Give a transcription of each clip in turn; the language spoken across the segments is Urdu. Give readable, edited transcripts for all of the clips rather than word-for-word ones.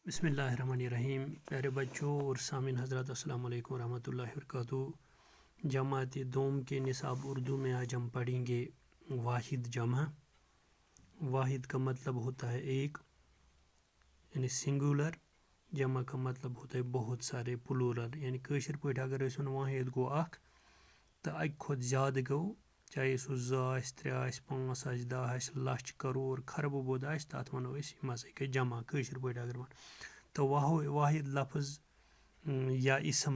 بسم اللہ الرحمن الرحیم. پیارے بچوں اور سامعین حضرات، السلام علیکم ورحمۃ اللہ وبرکاتہ. جماعت دوم کے نصاب اردو میں آج ہم پڑھیں گے واحد جمع. واحد کا مطلب ہوتا ہے ایک، یعنی سنگولر. جمع کا مطلب ہوتا ہے بہت سارے، پلورل. یعنی کٲشِر پٲٹھۍ اگر أسۍ وَنو واحد گوٚو اکھ تہٕ اَکہِ کھۄتہٕ زیادٕ گوٚو، چاہے سُہ 2 آسہِ، 3 آسہِ، 5 آسہِ، 10 آسہِ، لَچھ، کَرور، خربہٕ بوٚد آسہِ، تَتھ وَنو أسۍ یِم ہسا گٔے جمع کٲشِر پٲٹھۍ اگر وَنو. تو واحد لفظ یا اسم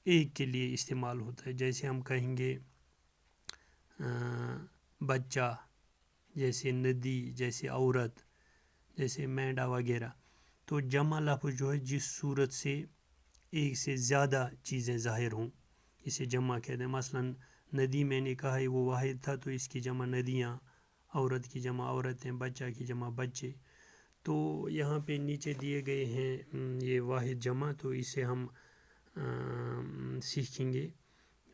ایک کے لیے استعمال ہوتا ہے. جیسے ہم کہیں گے بچہ، جیسے ندی، جیسے عورت، جیسے مینڈا وغیرہ. تو جمع لفظ جو ہے جس صورت سے ایک سے زیادہ چیزیں ظاہر ہوں اسے جمع کہتے ہیں. مثلاً ندی میں نے کہا ہے وہ واحد تھا تو اس کی جمع ندیاں، عورت کی جمع عورتیں، بچہ کی جمع بچے. تو یہاں پہ نیچے دیے گئے ہیں یہ واحد جمع، تو اسے ہم سیکھیں گے.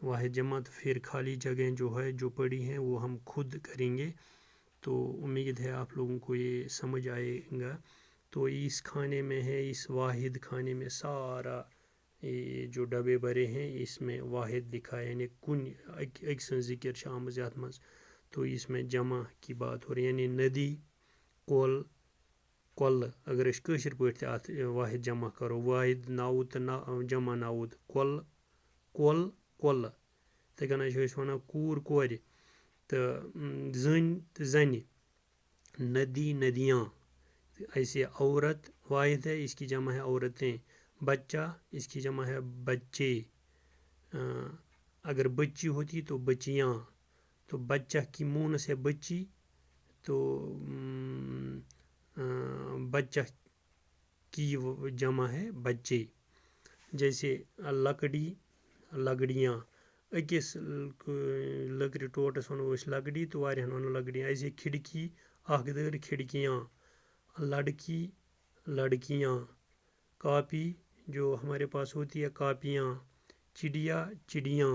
واحد جمع تو پھر خالی جگہیں جو ہے جو پڑی ہیں وہ ہم خود کریں گے. تو امید ہے آپ لوگوں کو یہ سمجھ آئے گا. تو اس کھانے میں ہے، اس واحد کھانے میں سارا یہ جو ڈبے بھرے ہیں اس میں واحد لکھا ہے، یعنی کن ایک سن ذکر شامز یاتھ مز. تو اس میں جمع کی بات ہو رہی ہے، یعنی ندی، کول، کۄلہٕ. اگر أسۍ کٲشِر پٲٹھۍ تہِ اَتھ واحد جمع کرو، واحد ناوُد تہٕ جمع ناوُد، کۄلہٕ، کۄل، کۄلہٕ. یِتھَے کٔنۍ چھِ أسۍ وَنان کوٗر، کورِ، تہٕ زٔنۍ تہٕ زنہِ، ندی، ندیاں. ایسے عورت واحد ہے، اس کی جمع ہے عورتیں. بچہ، اس کی جمع ہے بچے. اگر بچی ہوتی تو بچیاں. تو بچہ کی مونس ہے بچی، تو بچہ کی جمع ہے بچے. جیسے لکڑی، لگڑیاں. أکِس لٔکرِ ٹوٹس وَنو أسۍ لکڑی تہٕ واریاہن وَنو لگڑیاں. ایسے کھڑکی، اکھ دٲر، کھڑکیاں. لڑکی، لڑکیاں. کاپی جو ہمارے پاس ہوتی ہے کاپیاں. چڑیا، چڑیاں.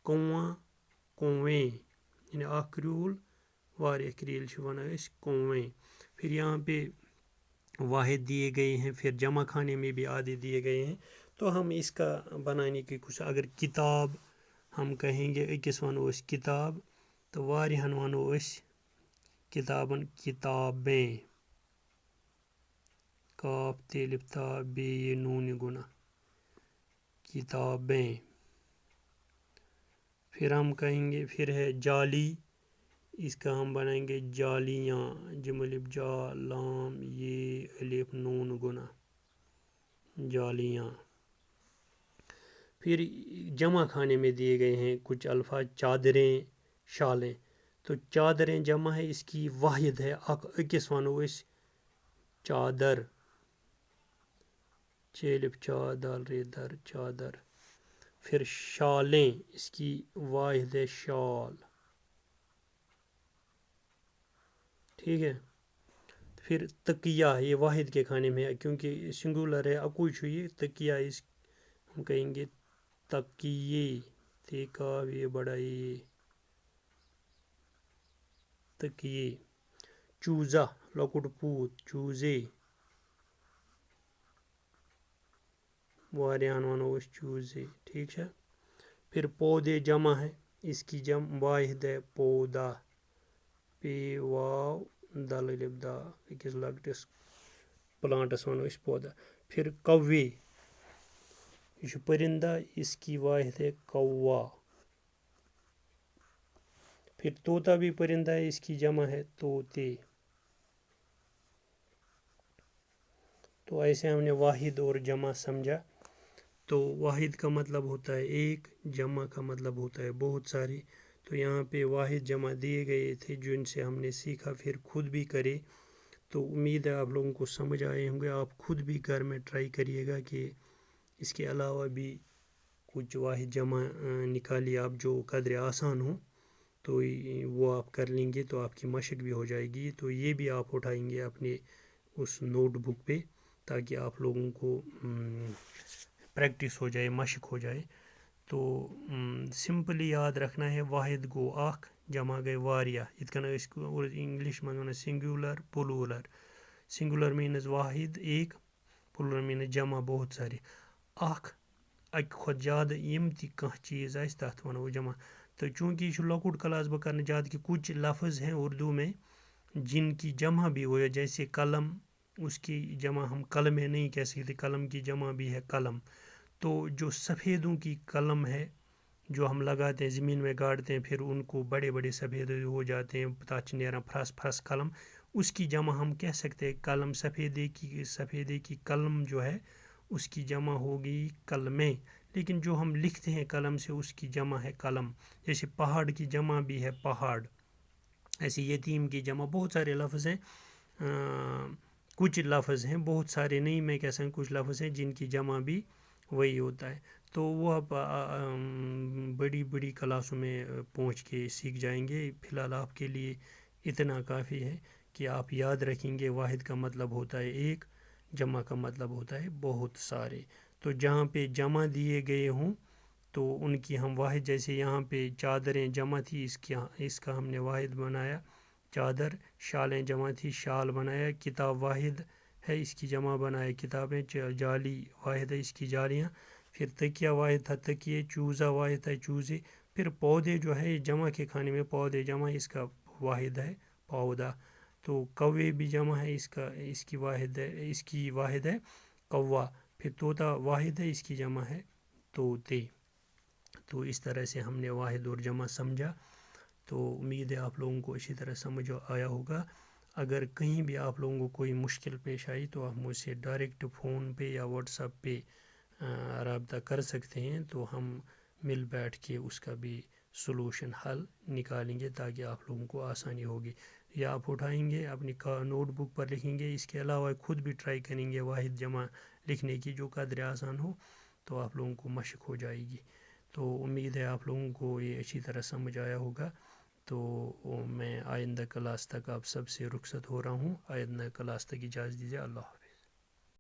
کواں، کویں. یعنی اکھ کرٛوٗل، واریاہ کرٛیٖلۍ چھِ وَنان أسۍ کویں. پھر یہاں پہ واحد دیے گئے ہیں، پھر جمع کھانے میں بھی آدھے دیے گئے ہیں. تو ہم اس کا بنانے کی کچھ، اگر کتاب ہم کہیں گے، أکِس وَنو أسۍ کتاب تہٕ واریاہن وَنو أسۍ کتابن کتابیں. کاف تے الف تا بے یہ نون گنا، کتابیں. پھر ہم کہیں گے، پھر ہے جالی، اس کا ہم بنائیں گے جالیاں. جم الف جا لام یہ الف نون گنا، جالیاں. پھر جمع کھانے میں دیے گئے ہیں کچھ الفاظ، چادریں، شالیں. تو چادریں جمع ہے، اس کی واحد ہے أکِس وَنو أسۍ چادر. چیلف چا دال رے در، چادر. پھر شالیں، اس کی واحد ہے شال. ٹھیک ہے. پھر تکیہ، یہ واحد کے کھانے میں ہے کیونکہ سنگولر ہے، اکوئی چھُ یہ. تکیہ اس ہم کہیں گے تکیے، تے کاف یہ بڑا یہ تکیے. چوزہ، لۄکُٹ پوٗت، چوٗزے. واریاہن وَنو أسۍ چوٗزے. ٹھیک چھا. پھر پودے جمع ہے، اس کی واحد ہے پودا. پے واو دل الف دا، أکِس لۄکٹِس پلانٹس وَنو أسۍ پودا. پھر کوے، یہ چھُ پرندہ، اس کی واحد ہے کوا. پھر طوطا بھی پرندہ ہے، اس کی جمع ہے طوطے. تو ایسے ہم نے واحد اور جمع سمجھا. تو واحد کا مطلب ہوتا ہے ایک، جمع کا مطلب ہوتا ہے بہت سارے. تو یہاں پہ واحد جمع دیے گئے تھے جن سے ہم نے سیکھا، پھر خود بھی کرے. تو امید ہے آپ لوگوں کو سمجھ آئے ہوں گے. آپ خود بھی گھر میں ٹرائی کریے گا کہ اس کے علاوہ بھی کچھ واحد جمع نکالیے آپ جو قدر آسان ہوں. تو وہ آپ کر لیں گے تو آپ کی مشق بھی ہو جائے گی. تو یہ بھی آپ اٹھائیں گے اپنے اس نوٹ بک پہ تاکہ آپ لوگوں کو پریکٹس ہو جائے، مشق ہو جائے. تو سمپلی یاد رکھنا ہے، واحد گو اکھ، جمع گئے واریاہ. یِتھ کٔنۍ أسۍ انگلش منٛز وَنان سنگولر، پلورل. سنگولر مینز واحد ایک، پلورل مینز جمع بہت سارے، اکھ اکہ کھۄتہٕ زیادٕ یِم تہِ کانٛہہ چیز آسہِ تَتھ وَنو جمع۔ تو چونکہ یہ لۄکُٹ کلاس بہٕ کرنہٕ زیادٕ کہ کچھ لفظ ہیں اردو میں جن کی جمع بھی ہو، جیسے قلم، اس کی جمع ہم قلمیں نہیں کہہ سکتے، قلم کی جمع بھی ہے قلم۔ تو جو سفیدوں کی قلم ہے جو ہم لگاتے ہیں زمین میں گاڑتے ہیں، پھر ان کو بڑے بڑے سفید ہو جاتے ہیں، تَتھ چھِ نیران فرس فرس قلم، اس کی جمع ہم کہہ سکتے ہیں قلم۔ سفیدے کی قلم جو ہے اس کی جمع ہوگی قلمیں، لیکن جو ہم لکھتے ہیں قلم سے اس کی جمع ہے قلم۔ جیسے پہاڑ کی جمع بھی ہے پہاڑ، ایسے یتیم کی جمع، بہت سارے لفظ ہیں، کچھ لفظ ہیں، بہت سارے نہیں میں کہہ سکتا، کچھ لفظ ہیں جن کی جمع بھی وہی ہوتا ہے۔ تو وہ آپ بڑی بڑی کلاسوں میں پہنچ کے سیکھ جائیں گے، فی الحال آپ کے لیے اتنا کافی ہے کہ آپ یاد رکھیں گے واحد کا مطلب ہوتا ہے ایک، جمع کا مطلب ہوتا ہے بہت سارے۔ تو جہاں پہ جمع دیے گئے ہوں تو ان کی ہم واحد، جیسے یہاں پہ چادریں جمع تھی، اس کا ہم نے واحد بنایا چادر، شالیں جمع تھی شال بنایا، کتاب واحد ہے اس کی جمع بنایا کتابیں، جالی واحد ہے اس کی جالیاں، پھر تکیہ واحد تھا تکیے، چوزا واحد ہے چوزے، پھر پودے جو ہے جمع کے کھانے میں پودے جمع، اس کا واحد ہے پودا۔ تو کوے بھی جمع ہے، اس کی واحد ہے کوا، پھر طوطا واحد ہے اس کی جمع ہے طوطے۔ تو اس طرح سے ہم نے واحد اور جمع سمجھا، تو امید ہے آپ لوگوں کو اسی طرح سمجھ آیا ہوگا۔ اگر کہیں بھی آپ لوگوں کو کوئی مشکل پیش آئی تو آپ مجھ سے ڈائریکٹ فون پہ یا واٹس ایپ پہ رابطہ کر سکتے ہیں، تو ہم مل بیٹھ کے اس کا بھی سلوشن حل نکالیں گے تاکہ آپ لوگوں کو آسانی ہوگی۔ یا آپ اٹھائیں گے اپنی نوٹ بک پر لکھیں گے، اس کے علاوہ خود بھی ٹرائی کریں گے واحد جمع لکھنے کی جو قدر آسان ہو، تو آپ لوگوں کو مشق ہو جائے گی۔ تو امید ہے آپ لوگوں کو یہ اچھی طرح سمجھ آیا ہوگا۔ تو میں آئندہ کلاس تک آپ سب سے رخصت ہو رہا ہوں، آئندہ کلاس تک اجازت دیجیے، اللہ حافظ۔